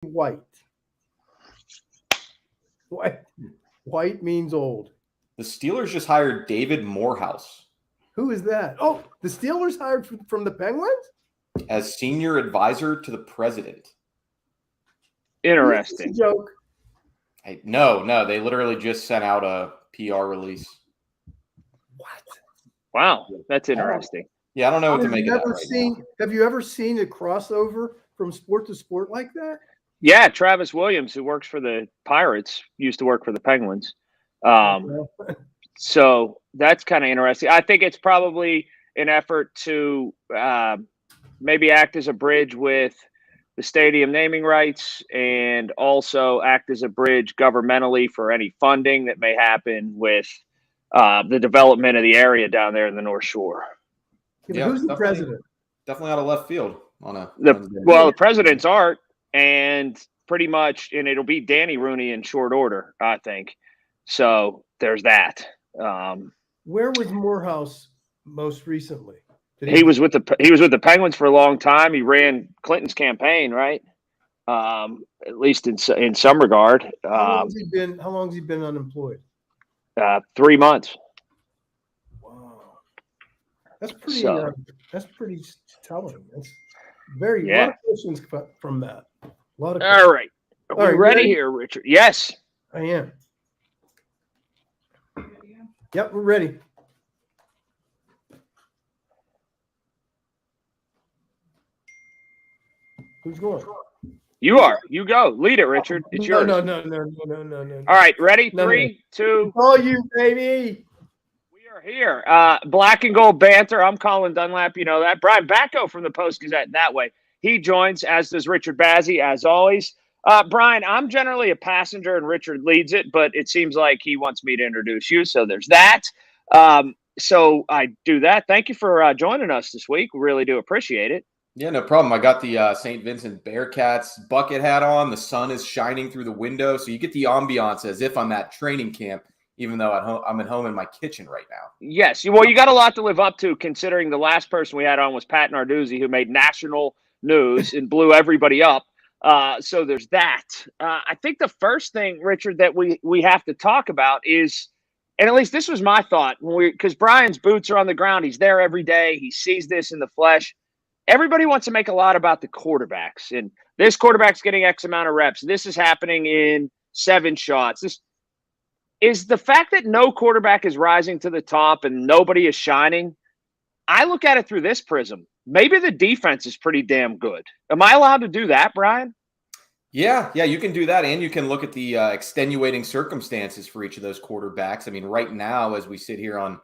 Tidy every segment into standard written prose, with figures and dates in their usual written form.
White. White means old. The Steelers just hired David Morehouse. Who is that? Oh, the Steelers hired from the Penguins? As senior advisor to the president. Interesting. Joke. Hey, no, they literally just sent out a PR release. What? Wow, that's interesting. Yeah, I don't know what to make of that right now. Have you ever seen a crossover from sport to sport like that? Yeah, Travis Williams, who works for the Pirates, used to work for the Penguins. So that's kind of interesting. I think it's probably an effort to maybe act as a bridge with the stadium naming rights and also act as a bridge governmentally for any funding that may happen with the development of the area down there in the North Shore. Yeah, who's the president? Definitely out of left field on a the president's Art, and pretty much, and it'll be Danny Rooney in short order, I think. So there's that. Where was Morehouse most recently? He was with the Penguins for a long time. He ran Clinton's campaign, right? At least in some regard. How long has he been unemployed? 3 months. Wow, that's pretty. That's pretty telling. That's a lot of questions from that. All right, are we ready here, Richard? Yes, I am. Yep, we're ready. Who's going? You are. You go. Lead it, Richard. It's yours. No. All right, ready? 3, 2. Oh, you baby. We are here. Black and Gold Banter. I'm Colin Dunlap. You know that. Brian Batko from the Post-Gazette that way. He joins, as does Richard Bazzy, as always. Brian, I'm generally a passenger and Richard leads it, but it seems like he wants me to introduce you. So there's that. So I do that. Thank you for joining us this week. We really do appreciate it. Yeah, no problem. I got the St. Vincent Bearcats bucket hat on. The sun is shining through the window, so you get the ambiance as if I'm at training camp, even though I'm at home in my kitchen right now. Yes. Well, you got a lot to live up to, considering the last person we had on was Pat Narduzzi, who made national news and blew everybody up. So there's that. I think the first thing, Richard, that we have to talk about is, and at least this was my thought, because Brian's boots are on the ground. He's there every day. He sees this in the flesh. Everybody wants to make a lot about the quarterbacks, and this quarterback's getting X amount of reps. This is happening in 7 shots. This is the fact that no quarterback is rising to the top and nobody is shining. I look at it through this prism. Maybe the defense is pretty damn good. Am I allowed to do that, Brian? Yeah, you can do that, and you can look at the extenuating circumstances for each of those quarterbacks. I mean, right now, as we sit here on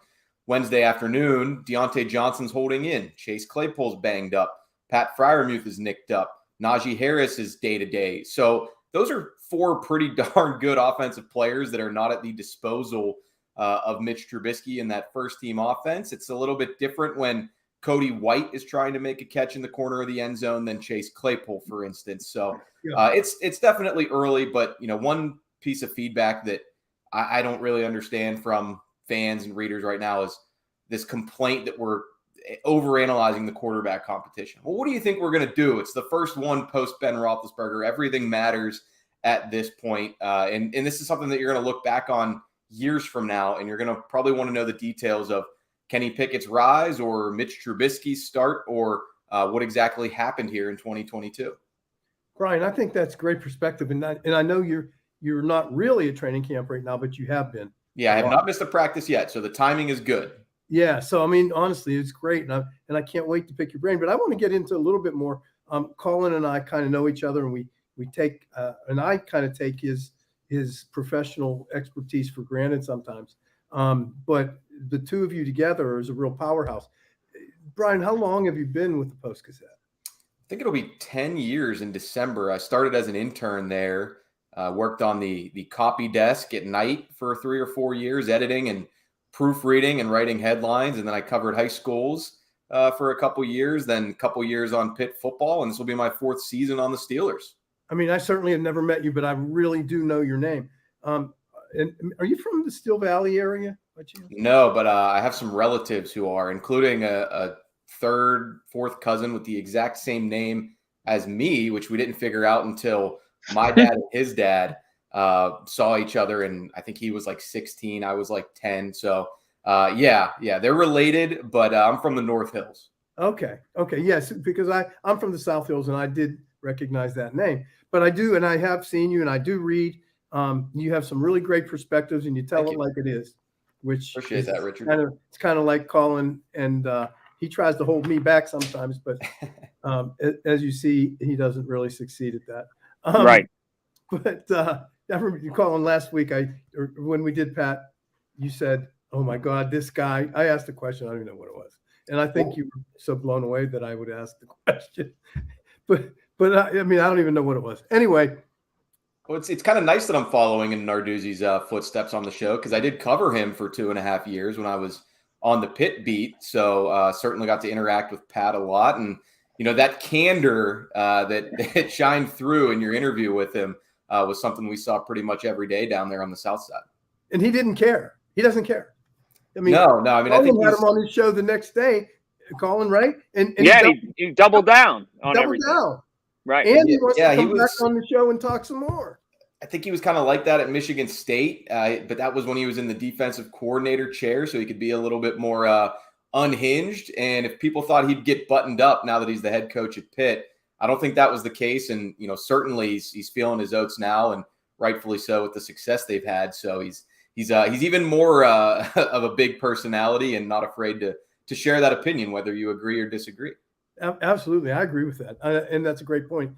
Wednesday afternoon, Deontay Johnson's holding in. Chase Claypool's banged up. Pat Freiermuth is nicked up. Najee Harris is day-to-day. So those are 4 pretty darn good offensive players that are not at the disposal of Mitch Trubisky in that first-team offense. It's a little bit different when Cody White is trying to make a catch in the corner of the end zone than Chase Claypool, for instance. So it's definitely early, but one piece of feedback that I don't really understand from fans and readers right now is this complaint that we're overanalyzing the quarterback competition. Well, what do you think we're going to do? It's the first one post Ben Roethlisberger. Everything matters at this point. And this is something that you're going to look back on years from now, and you're going to probably want to know the details of Kenny Pickett's rise or Mitch Trubisky's start or what exactly happened here in 2022. Brian, I think that's great perspective. And I know you're not really at training camp right now, but you have been. Yeah, I have not missed a practice yet, so the timing is good. Yeah, so I mean, honestly, it's great, and I can't wait to pick your brain. But I want to get into a little bit more. Colin and I kind of know each other, and we take and I kind of take his professional expertise for granted sometimes. But the two of you together is a real powerhouse. Brian, how long have you been with the Post-Gazette? I think it'll be 10 years in December. I started as an intern there. Worked on the copy desk at night for 3 or 4 years, editing and proofreading and writing headlines. And then I covered high schools for a couple years, then a couple years on Pitt football. And this will be my 4th season on the Steelers. I mean, I certainly have never met you, but I really do know your name. And are you from the Steel Valley area? No, but I have some relatives who are, including a 3rd, 4th cousin with the exact same name as me, which we didn't figure out until my dad and his dad saw each other, and I think he was like 16, I was like 10. So yeah, they're related, but I'm from the North Hills. Okay. Yes, because I'm from the South Hills, and I did recognize that name. But I do, and I have seen you, and I do read. You have some really great perspectives, and you tell it like it is, which appreciate that, Richard. It's kind of like Colin, and he tries to hold me back sometimes, but as you see, he doesn't really succeed at that. Right. But I remember you calling last week. Or when we did Pat, you said, "Oh my God, this guy." I asked a question. I don't even know what it was, and I think you were so blown away that I would ask the question. But I mean, I don't even know what it was. Anyway. Well, it's kind of nice that I'm following in Narduzzi's footsteps on the show, because I did cover him for 2.5 years when I was on the pit beat. So certainly got to interact with Pat a lot. And, that candor that shined through in your interview with him was something we saw pretty much every day down there on the South Side. And he didn't care. He doesn't care. I mean, no. I mean, I think had him on his show the next day, Colin, right? And he doubled down on everything. Right. And he wants to come back on the show and talk some more. I think he was kind of like that at Michigan State, but that was when he was in the defensive coordinator chair, so he could be a little bit more unhinged. And if people thought he'd get buttoned up now that he's the head coach at Pitt, I don't think that was the case. And, certainly he's feeling his oats now, and rightfully so with the success they've had. So he's even more of a big personality and not afraid to share that opinion, whether you agree or disagree. Absolutely. I agree with that. And that's a great point.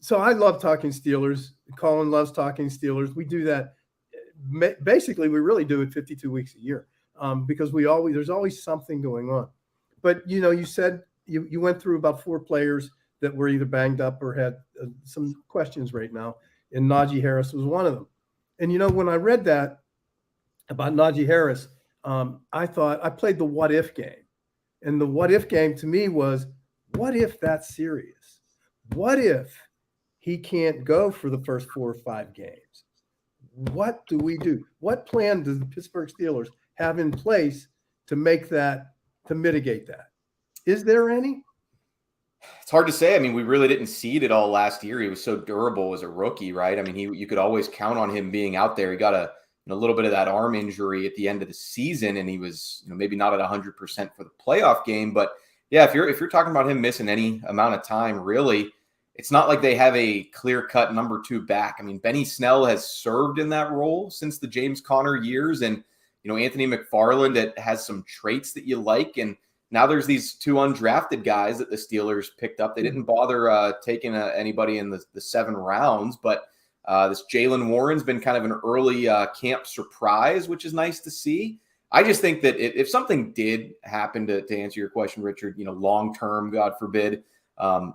So I love talking Steelers. Colin loves talking Steelers. We do that. Basically, we really do it 52 weeks a year because there's always something going on. But, you said you went through about 4 players that were either banged up or had some questions right now. And Najee Harris was one of them. And, when I read that about Najee Harris, I thought I played the what if game. And the what if game to me was, what if that's serious? What if he can't go for the first 4 or 5 games? What do we do? What plan does the Pittsburgh Steelers have in place to mitigate that? Is there any? It's hard to say. I mean, we really didn't see it all last year. He was so durable as a rookie, right? I mean, you could always count on him being out there. He got a little bit of that arm injury at the end of the season, and he was maybe not at 100% for the playoff game. But yeah, if you're talking about him missing any amount of time, really, it's not like they have a clear-cut number 2 back. I mean, Benny Snell has served in that role since the James Conner years, and Anthony McFarland that has some traits that you like. And now there's these 2 undrafted guys that the Steelers picked up. They didn't bother taking anybody in the 7 rounds, but this Jalen Warren's been kind of an early camp surprise, which is nice to see. I just think that if something did happen, to answer your question, Richard, long-term, God forbid,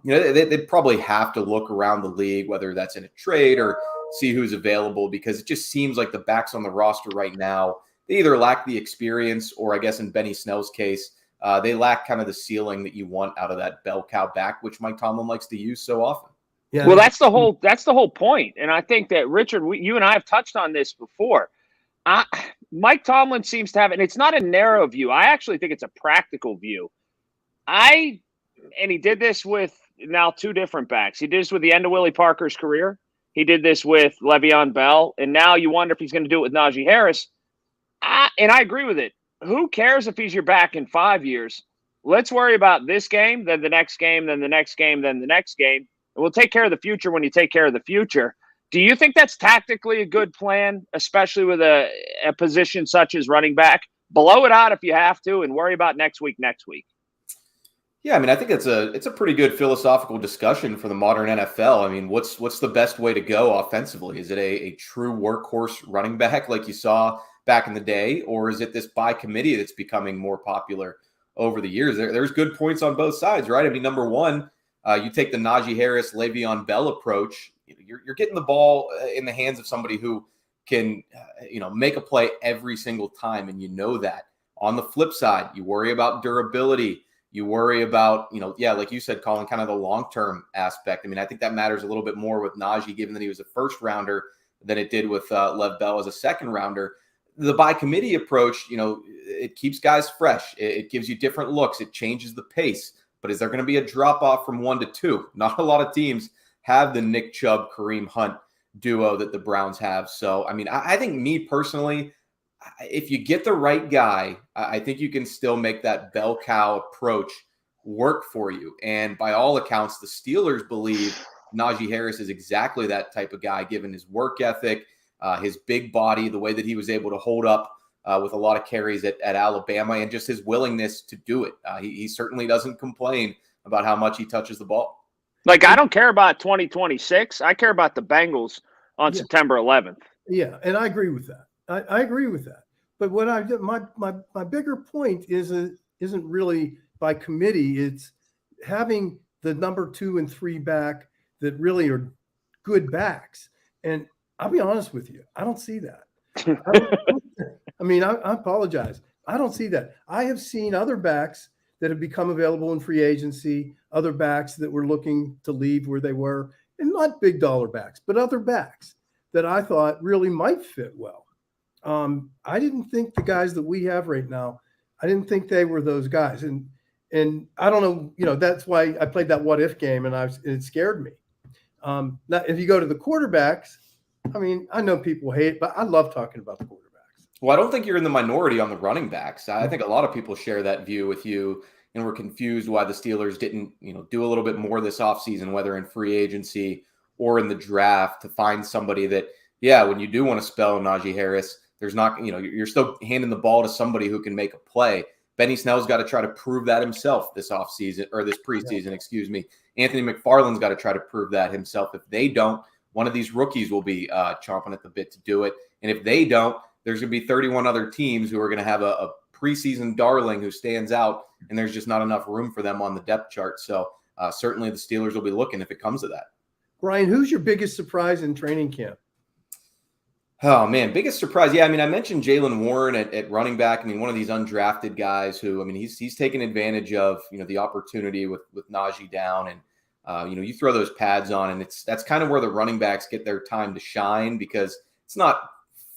they'd probably have to look around the league, whether that's in a trade or see who's available, because it just seems like the backs on the roster right now, they either lack the experience or, I guess in Benny Snell's case, they lack kind of the ceiling that you want out of that bell cow back, which Mike Tomlin likes to use so often. Yeah. Well, that's the whole point. And I think that, Richard, you and I have touched on this before. Mike Tomlin seems to have, and it's not a narrow view. I actually think it's a practical view. And he did this with now 2 different backs. He did this with the end of Willie Parker's career. He did this with Le'Veon Bell. And now you wonder if he's going to do it with Najee Harris. And I agree with it. Who cares if he's your back in 5 years? Let's worry about this game, then the next game, then the next game, then the next game. And we'll take care of the future when you take care of the future. Do you think that's tactically a good plan, especially with a position such as running back? Blow it out if you have to and worry about next week. Yeah, I mean, I think it's a pretty good philosophical discussion for the modern NFL. I mean, what's the best way to go offensively? Is it a true workhorse running back like you saw back in the day, or is it this by committee that's becoming more popular over the years? There's good points on both sides, right? I mean, number one, you take the Najee Harris, Le'Veon Bell approach. You're getting the ball in the hands of somebody who can, make a play every single time, and that. On the flip side, you worry about durability. You worry about, like you said, Colin, kind of the long-term aspect. I mean, I think that matters a little bit more with Najee, given that he was a first-rounder, than it did with Lev Bell as a second-rounder. The by-committee approach, it keeps guys fresh. It gives you different looks. It changes the pace. But is there going to be a drop-off from 1 to 2? Not a lot of teams have the Nick Chubb, Kareem Hunt duo that the Browns have. So, I mean, I think me personally, if you get the right guy, I think you can still make that bell cow approach work for you. And by all accounts, the Steelers believe Najee Harris is exactly that type of guy, given his work ethic, his big body, the way that he was able to hold up with a lot of carries at Alabama, and just his willingness to do it. He certainly doesn't complain about how much he touches the ball. Like, I don't care about 2026. I care about the Bengals on September 11th. Yeah, and I agree with that. I agree with that. But what my bigger point isn't really by committee. It's having the number 2 and 3 back that really are good backs. And I'll be honest with you, I don't see that. I apologize. I don't see that. I have seen other backs that have become available in free agency, other backs that were looking to leave where they were, and not big dollar backs, but other backs that I thought really might fit well. I didn't think the guys that we have right now, I didn't think they were those guys. And I don't know, that's why I played that what if game, and it scared me. Now, if you go to the quarterbacks, I know people hate, but I love talking about the quarterbacks. Well, I don't think you're in the minority on the running backs. I think a lot of people share that view with you, and we're confused why the Steelers didn't, do a little bit more this offseason, whether in free agency or in the draft, to find somebody that, when you do want to spell Najee Harris, there's not, you're still handing the ball to somebody who can make a play. Benny Snell's got to try to prove that himself this offseason, or this preseason, excuse me. Anthony McFarland's got to try to prove that himself. If they don't, one of these rookies will be chomping at the bit to do it. And if they don't, there's going to be 31 other teams who are going to have a preseason darling who stands out, and there's just not enough room for them on the depth chart. So certainly the Steelers will be looking if it comes to that. Brian, who's your biggest surprise in training camp? Oh, man, biggest surprise. Yeah, I mentioned Jaylen Warren at running back. One of these undrafted guys who, he's taken advantage of, the opportunity with Najee down. And, you throw those pads on, and that's kind of where the running backs get their time to shine, because it's not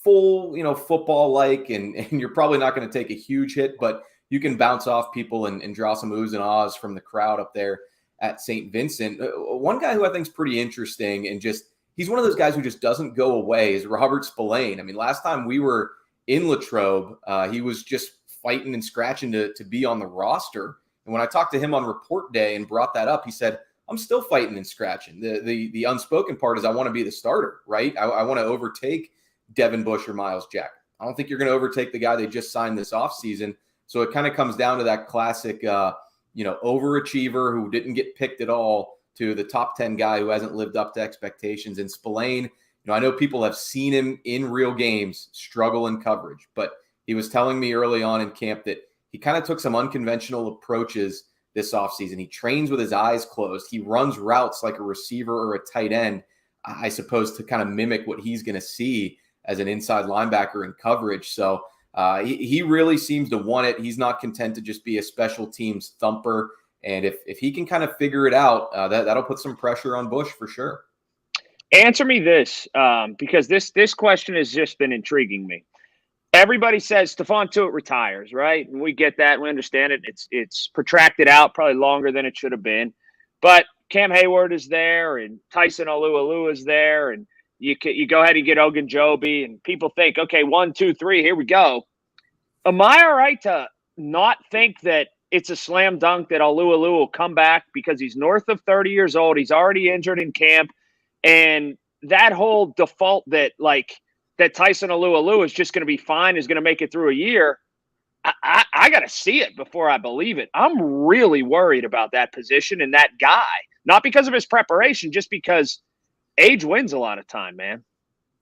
full, football-like, and you're probably not going to take a huge hit, but you can bounce off people and draw some oohs and ahs from the crowd up there at St. Vincent. One guy who I think is pretty interesting, and he's one of those guys who just doesn't go away, is Robert Spillane. Last time we were in Latrobe, he was just fighting and scratching to be on the roster. And when I talked to him on report day and brought that up, he said, I'm still fighting and scratching. The unspoken part is I want to be the starter, right? I want to overtake Devin Bush or Myles Jack. I don't think you're going to overtake the guy they just signed this offseason. So it kind of comes down to that classic, overachiever who didn't get picked at all to the top 10 guy who hasn't lived up to expectations. And Spillane, I know people have seen him in real games struggle in coverage, but he was telling me early on in camp that he kind of took some unconventional approaches this offseason. He trains with his eyes closed. He runs routes like a receiver or a tight end, I suppose, to kind of mimic what he's going to see as an inside linebacker in coverage. So he really seems to want it. He's not content to just be a special teams thumper. And if he can kind of figure it out, that'll put some pressure on Bush for sure. Answer me this, because this question has just been intriguing me. Everybody says Stephon Tuitt retires, right? And we get that. We understand it. It's protracted out, probably longer than it should have been. But Cam Hayward is there, and Tyson Alualu is there, and you go ahead and get Ogunjobi, and people think, okay, 1, 2, 3, here we go. Am I all right to not think that it's a slam dunk that Alualu will come back, because he's north of 30 years old? He's already injured in camp, and that whole default that Tyson Alualu is just going to be fine, is going to make it through a year. I got to see it before I believe it. I'm really worried about that position and that guy, not because of his preparation, just because age wins a lot of time, man.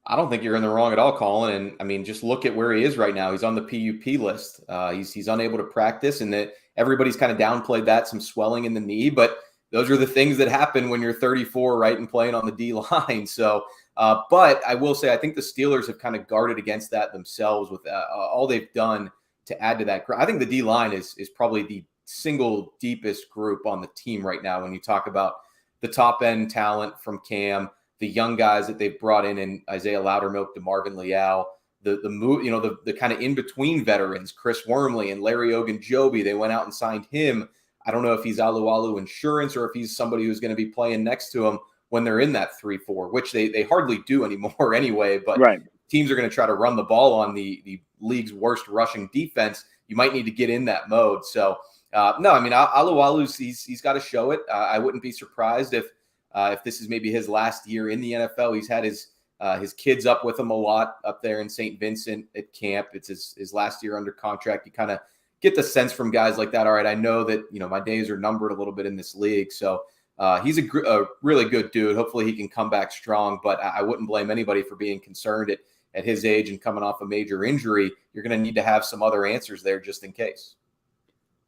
I don't think you're in the wrong at all, Colin. And just look at where he is right now. He's on the PUP list. He's unable to practice, and that everybody's kind of downplayed that, some swelling in the knee, but those are the things that happen when you're 34, right, and playing on the D line. So, but I will say, I think the Steelers have kind of guarded against that themselves with all they've done to add to that. I think the D line is probably the single deepest group on the team right now. When you talk about the top end talent from Cam, the young guys that they've brought in Isaiah Loudermilk, DeMarvin Leal, the kind of in between veterans, Chris Wormley and Larry Ogunjobi, they went out and signed him. I don't know if he's Alu insurance or if he's somebody who's going to be playing next to him when they're in that 3-4, which they hardly do anymore anyway. But Right. teams are going to try to run the ball on the league's worst rushing defense. You might need to get in that mode. So, no, I mean, Alualu's he's got to show it. I wouldn't be surprised if this is maybe his last year in the NFL. He's had his kids up with him a lot up there in St. Vincent at camp. It's his last year under contract. You kind of get the sense from guys like that. All right, I know that, my days are numbered a little bit in this league. So he's a really good dude. Hopefully he can come back strong, but I wouldn't blame anybody for being concerned at his age and coming off a major injury. You're going to need to have some other answers there just in case.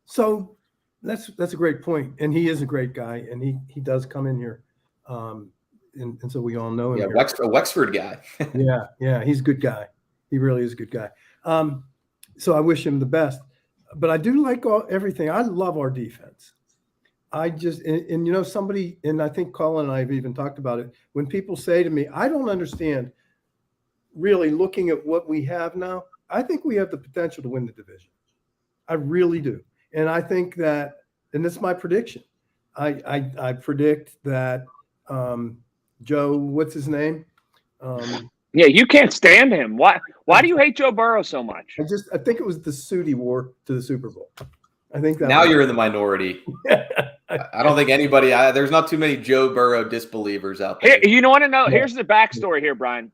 So that's a great point. And he is a great guy, and he does come in here. And so we all know him. Yeah, a Wexford guy. Yeah, he's a good guy. He really is a good guy. So I wish him the best. But I do like everything. I love our defense. I just and somebody, and I think Colin and I have even talked about it. When people say to me, I don't understand, really looking at what we have now, I think we have the potential to win the division. I really do. And I think that, and this is my prediction. I predict that Joe, what's his name? Yeah, you can't stand him. Why do you hate Joe Burrow so much? I think it was the suit he wore to the Super Bowl. I think that now you're in the minority. I don't think anybody. There's not too many Joe Burrow disbelievers out there. Here, want to know? Here's the backstory here, Brian.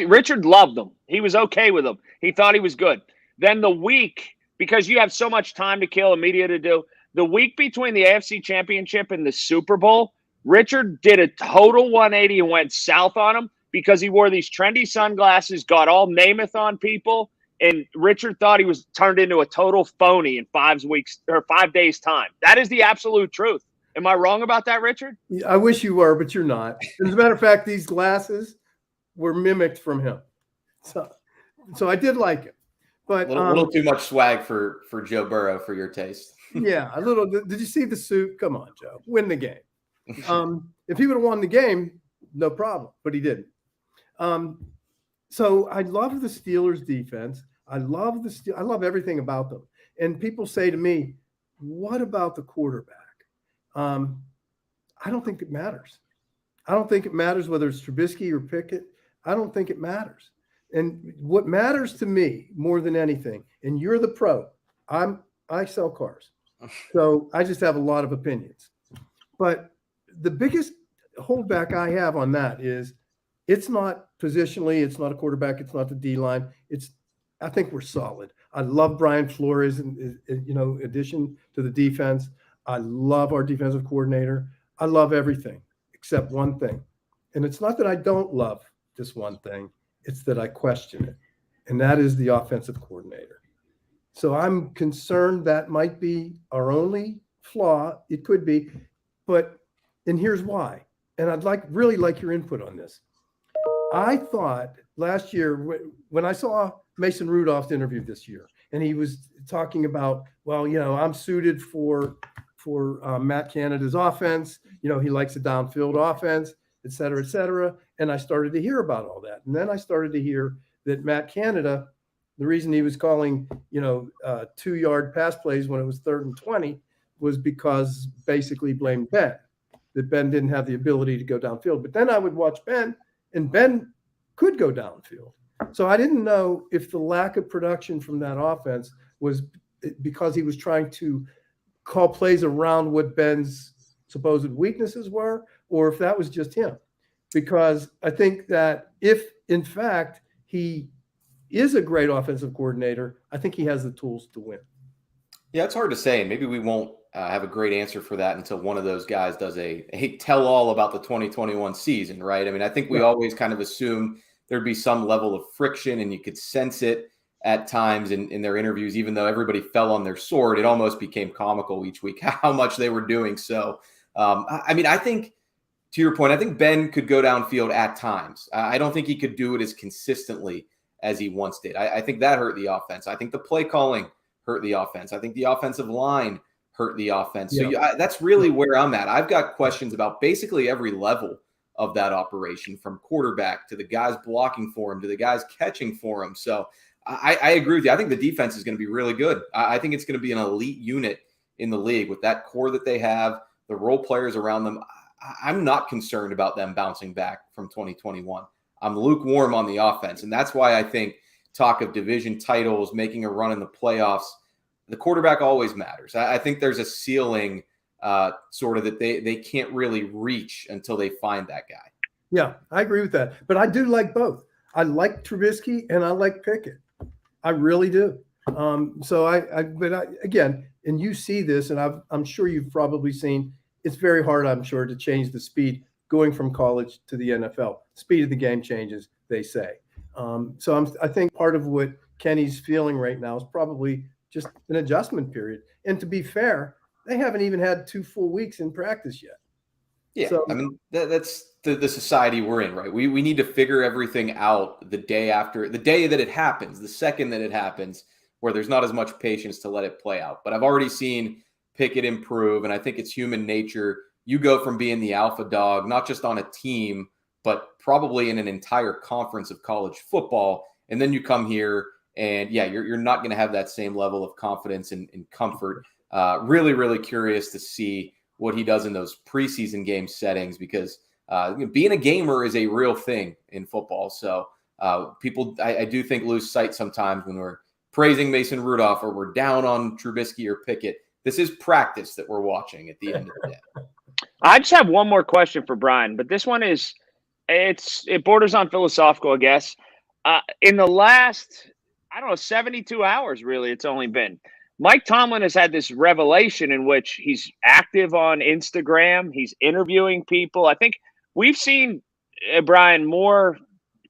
Richard loved him. He was okay with him. He thought he was good. Then the week, because you have so much time to kill and media to do, the week between the AFC Championship and the Super Bowl, Richard did a total 180 and went south on him because he wore these trendy sunglasses, got all Namath on people, and Richard thought he was turned into a total phony in 5 days' time. That is the absolute truth. Am I wrong about that, Richard? I wish you were, but you're not. As a matter of fact, these glasses were mimicked from him. So I did like it. But a little too much swag for Joe Burrow for your taste. Yeah, a little. Did you see the suit? Come on, Joe. Win the game. If he would have won the game, no problem, but he didn't. So I love the Steelers defense. I love everything about them. And people say to me, what about the quarterback? I don't think it matters. I don't think it matters whether it's Trubisky or Pickett. I don't think it matters. And what matters to me more than anything, and you're the pro, I sell cars. So I just have a lot of opinions. But the biggest holdback I have on that is it's not positionally, it's not a quarterback, it's not the D-line. I think we're solid. I love Brian Flores and addition to the defense. I love our defensive coordinator. I love everything except one thing. And it's not that I don't love this one thing, it's that I question it. And that is the offensive coordinator. So I'm concerned that might be our only flaw. It could be, and here's why. And I'd really like your input on this. I thought last year when I saw Mason Rudolph's interview this year, and he was talking about, I'm suited for Matt Canada's offense. He likes a downfield offense, et cetera, et cetera. And I started to hear about all that. And then I started to hear that Matt Canada, the reason he was calling, 2-yard pass plays when it was 3rd and 20 was because basically blamed Ben, that Ben didn't have the ability to go downfield. But then I would watch Ben, and Ben could go downfield. So I didn't know if the lack of production from that offense was because he was trying to call plays around what Ben's supposed weaknesses were, or if that was just him. Because I think that if, in fact, he is a great offensive coordinator, I think he has the tools to win. Yeah, it's hard to say. And maybe we won't have a great answer for that until one of those guys does a tell-all about the 2021 season, right? I mean, I think we always kind of assume there'd be some level of friction, and you could sense it at times in their interviews. Even though everybody fell on their sword, it almost became comical each week how much they were doing. So, I think, to your point, I think Ben could go downfield at times. I don't think he could do it as consistently as he once did. I think that hurt the offense. I think the play calling hurt the offense. I think the offensive line hurt the offense. So that's really where I'm at. I've got questions about basically every level of that operation, from quarterback to the guys blocking for him to the guys catching for him. So I agree with you. I think the defense is going to be really good. I think it's going to be an elite unit in the league with that core that they have, the role players around them. I'm not concerned about them bouncing back from 2021. I'm lukewarm on the offense. And that's why I think talk of division titles, making a run in the playoffs, the quarterback always matters. I think there's a ceiling sort of that they can't really reach until they find that guy. Yeah, I agree with that. But I do like both. I like Trubisky and I like Pickett. I really do. Again, and you see this, and I'm sure you've probably seen, it's very hard, I'm sure, to change the speed going from college to the NFL. Speed of the game changes, they say. I think part of what Kenny's feeling right now is probably just an adjustment period. And to be fair, they haven't even had 2 full weeks in practice yet. Yeah, so, I mean, that's the society we're in, right? We need to figure everything out the day that it happens, the second that it happens, where there's not as much patience to let it play out. But I've already seen Pickett improve, and I think it's human nature. You go from being the alpha dog, not just on a team, but probably in an entire conference of college football, and then you come here, and yeah, you're not going to have that same level of confidence and comfort. Really, really curious to see what he does in those preseason game settings, because being a gamer is a real thing in football. So people, I do think, lose sight sometimes when we're praising Mason Rudolph or we're down on Trubisky or Pickett. This is practice that we're watching at the end of the day. I just have one more question for Brian, but this one is, it borders on philosophical, I guess. In the last, 72 hours, really, it's only been, Mike Tomlin has had this revelation in which he's active on Instagram. He's interviewing people. I think we've seen, Brian, more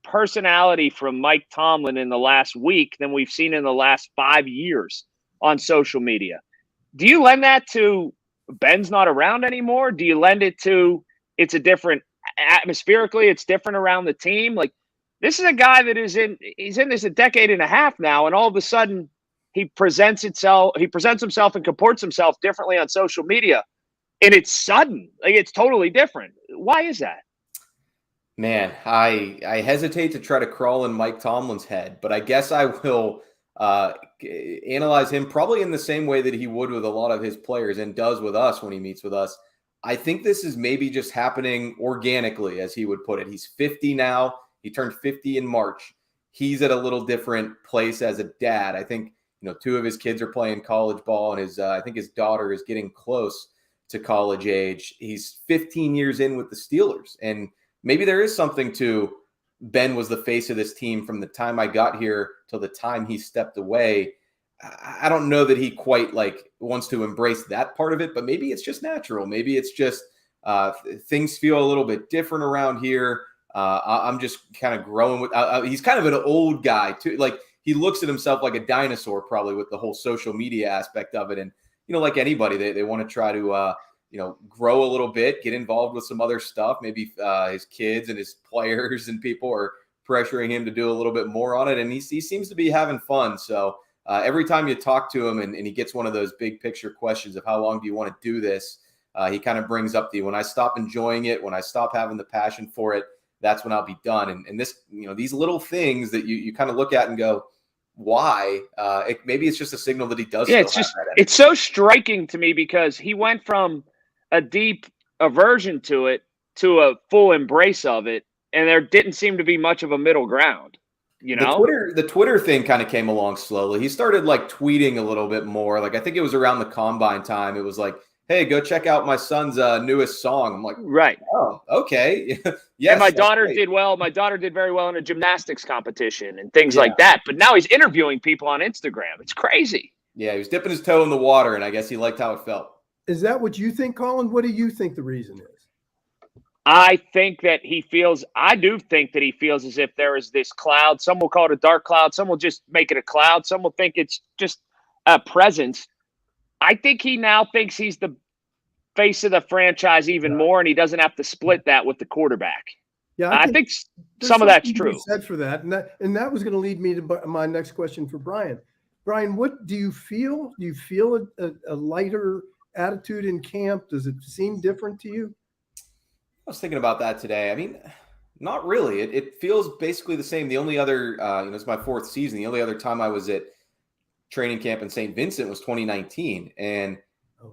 personality from Mike Tomlin in the last week than we've seen in the last 5 years on social media. Do you lend that to Ben's not around anymore? Do you lend it to it's a different atmospherically, it's different around the team? Like, this is a guy that he's in this a decade and a half now, and all of a sudden he presents himself and comports himself differently on social media, and it's sudden. Like, it's totally different. Why is that? Man, I hesitate to try to crawl in Mike Tomlin's head, but I guess I will analyze him probably in the same way that he would with a lot of his players and does with us when he meets with us. I think this is maybe just happening organically, as he would put it. He's 50 now. He turned 50 in March. He's at a little different place as a dad. I think, 2 of his kids are playing college ball, and I think his daughter is getting close to college age. He's 15 years in with the Steelers, and maybe there is something to Ben was the face of this team from the time I got here till the time he stepped away. I don't know that he quite wants to embrace that part of it, but maybe it's just natural. Maybe it's just things feel a little bit different around here. I'm just kind of growing with. He's kind of an old guy too. He looks at himself like a dinosaur, probably, with the whole social media aspect of it. And like anybody, they want to try to grow a little bit, get involved with some other stuff. Maybe his kids and his players and people are pressuring him to do a little bit more on it, and he seems to be having fun. So every time you talk to him and he gets one of those big picture questions of how long do you want to do this, he kind of brings up when I stop enjoying it, when I stop having the passion for it, that's when I'll be done. And this, these little things that you kind of look at and go, why? Maybe it's just a signal that he does. Yeah, it's so striking to me, because he went from a deep aversion to it to a full embrace of it, and there didn't seem to be much of a middle ground. The Twitter thing kind of came along slowly. He started tweeting a little bit more. I think it was around the combine time. It was hey, go check out my son's newest song. I'm like, right. Oh, okay. Yes. And my daughter did well. My daughter did very well in a gymnastics competition and things like that. But now he's interviewing people on Instagram. It's crazy. Yeah, he was dipping his toe in the water, and I guess he liked how it felt. Is that what you think, Colin? What do you think the reason is? I do think that he feels as if there is this cloud. Some will call it a dark cloud. Some will just make it a cloud. Some will think it's just a presence. I think he now thinks he's the face of the franchise even more, and he doesn't have to split that with the quarterback. Yeah, I think some of that's true. Said for that, and that was going to lead me to my next question for Brian. Brian, what do you feel? Do you feel a lighter attitude in camp? Does it seem different to you? I was thinking about that today. I mean, not really. It feels basically the same. The only other, it's my 4th season. The only other time I was at training camp in St. Vincent was 2019. And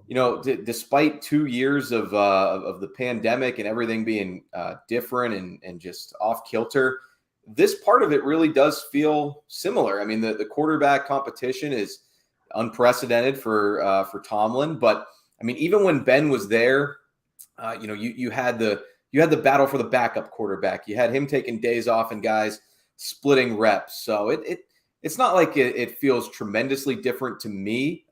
Despite 2 years of the pandemic and everything being different and just off kilter, this part of it really does feel similar. I mean, the quarterback competition is unprecedented for Tomlin, but I mean, even when Ben was there, you had the battle for the backup quarterback. You had him taking days off and guys splitting reps. So it's not like it feels tremendously different to me.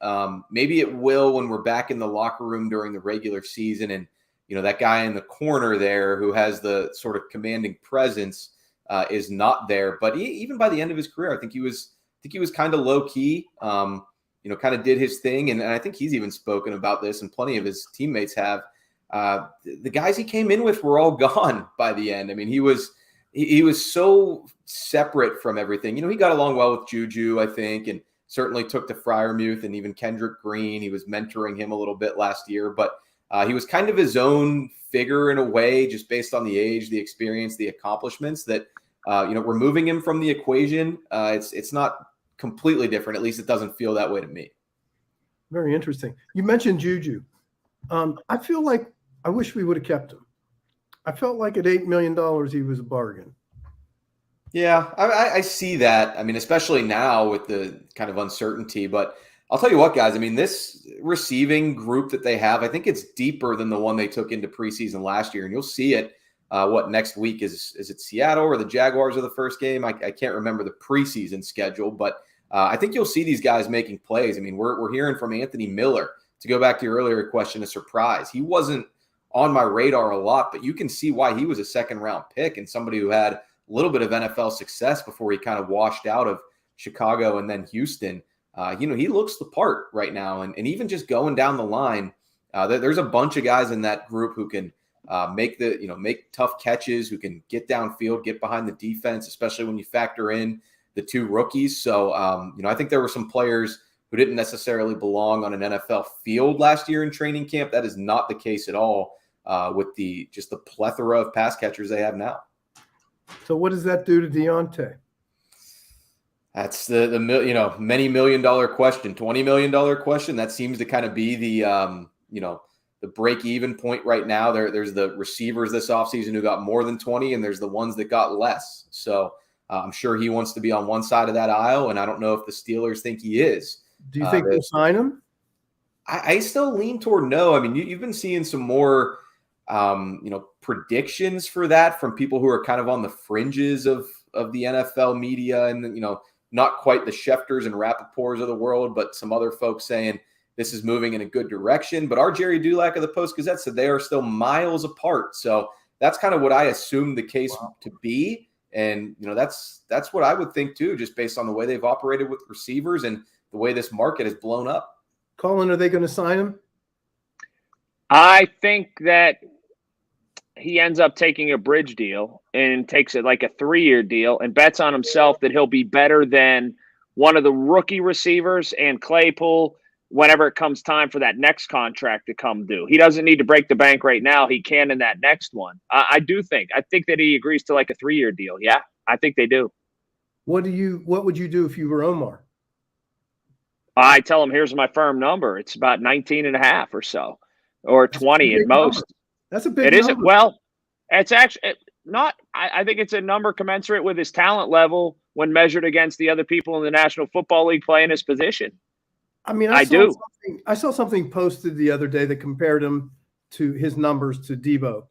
Maybe it will when we're back in the locker room during the regular season, and that guy in the corner there who has the sort of commanding presence is not there. But even by the end of his career, I think he was kind of low key. Kind of did his thing, and I think he's even spoken about this, and plenty of his teammates have. The guys he came in with were all gone by the end. I mean, he was so separate from everything. He got along well with Juju, I think, and certainly took to Freiermuth and even Kendrick Green. He was mentoring him a little bit last year, but he was kind of his own figure in a way, just based on the age, the experience, the accomplishments that, removing him from the equation. It's not completely different. At least it doesn't feel that way to me. Very interesting. You mentioned Juju. I feel like I wish we would have kept him. I felt like at $8 million, he was a bargain. Yeah, I see that. I mean, especially now with the kind of uncertainty. But I'll tell you what, guys, I mean, this receiving group that they have, I think it's deeper than the one they took into preseason last year. And you'll see it, next week? Is it Seattle or the Jaguars are the first game? I can't remember the preseason schedule, but I think you'll see these guys making plays. I mean, we're hearing from Anthony Miller. To go back to your earlier question, a surprise. He wasn't on my radar a lot, but you can see why he was a second-round pick and somebody who had a little bit of NFL success before he kind of washed out of Chicago and then Houston. He looks the part right now. And even just going down the line, there's a bunch of guys in that group who can make tough catches, who can get downfield, get behind the defense, especially when you factor in the two rookies. So, I think there were some players who didn't necessarily belong on an NFL field last year in training camp. That is not the case at all with the plethora of pass catchers they have now. So what does that do to Deontay? That's the many $1 million question, $20 million question. That seems to kind of be the break-even point right now. There's the receivers this offseason who got more than 20, and there's the ones that got less. So I'm sure he wants to be on one side of that aisle, and I don't know if the Steelers think he is. Do you think they'll sign him? I still lean toward no. I mean, you've been seeing some more, predictions for that from people who are kind of on the fringes of the NFL media, and not quite the Schefters and Rappaports of the world, but some other folks saying this is moving in a good direction. But our Jerry Dulac of the Post-Gazette said they are still miles apart. So that's kind of what I assumed the case to be. And, that's what I would think too, just based on the way they've operated with receivers and the way this market has blown up. Colin, are they going to sign him? I think that he ends up taking a bridge deal and takes it like a 3-year deal and bets on himself that he'll be better than one of the rookie receivers and Claypool whenever it comes time for that next contract to come due. He doesn't need to break the bank right now. He can in that next one. I think that he agrees to like a 3-year deal. Yeah, I think they do. What would you do if you were Omar? I tell him, here's my firm number. It's about 19.5 or so, or 20 at most. Number. That's a big number. It isn't. Well, it's actually not. I think it's a number commensurate with his talent level when measured against the other people in the National Football League playing his position. I mean, I saw something posted the other day that compared him to his numbers to Debo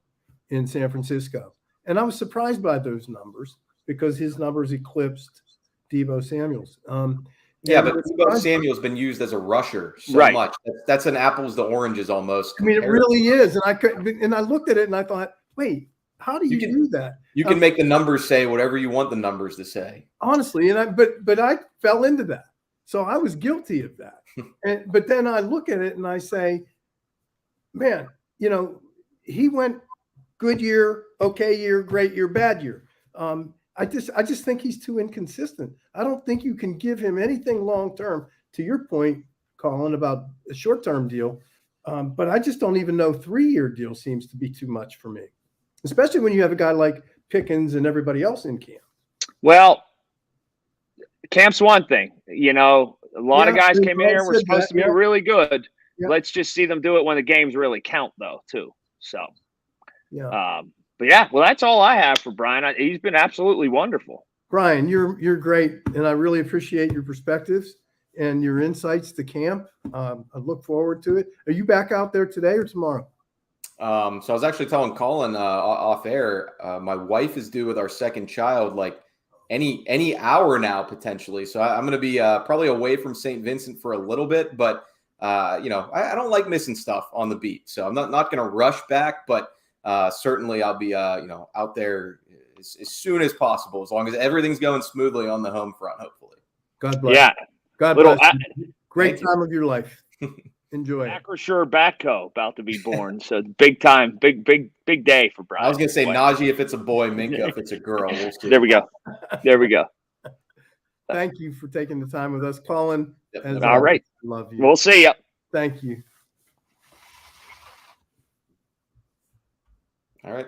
in San Francisco. And I was surprised by those numbers because his numbers eclipsed Debo Samuel's. Yeah, but Debo Samuel's been used as a rusher so much. That's an apples to oranges almost. I mean, it really is. And I looked at it and I thought, wait, how do you do that? You can make the numbers say whatever you want the numbers to say. Honestly, but I fell into that. So I was guilty of that. But then I look at it and I say, man, he went good year, okay year, great year, bad year. I just think he's too inconsistent. I don't think you can give him anything long-term, to your point, Colin, about a short-term deal. But I just don't even know 3-year deal seems to be too much for me, especially when you have a guy like Pickens and everybody else in camp. Well, camp's one thing, a lot of guys came in here and were supposed to be really good. Yeah. Let's just see them do it when the games really count, though, too. So, Yeah. but yeah, well, that's all I have for Brian. He's been absolutely wonderful. Brian, you're great, and I really appreciate your perspectives and your insights to camp. I look forward to it. Are you back out there today or tomorrow? So I was actually telling Colin off air, my wife is due with our second child like any hour now potentially. So I'm going to be probably away from St. Vincent for a little bit, but I don't like missing stuff on the beat. So I'm not going to rush back, but certainly I'll be out there as soon as possible, as long as everything's going smoothly on the home front, hopefully. God bless. Yeah. God bless. Great time of your life. Enjoy it. Acrisure Batko about to be born. So big time, big day for Brian. I was going to say Najee if it's a boy, Minka if it's a girl. We'll see. There we go. Thank you for taking the time with us, Colin. Yep. All right. Love you. We'll see you. Thank you. All right.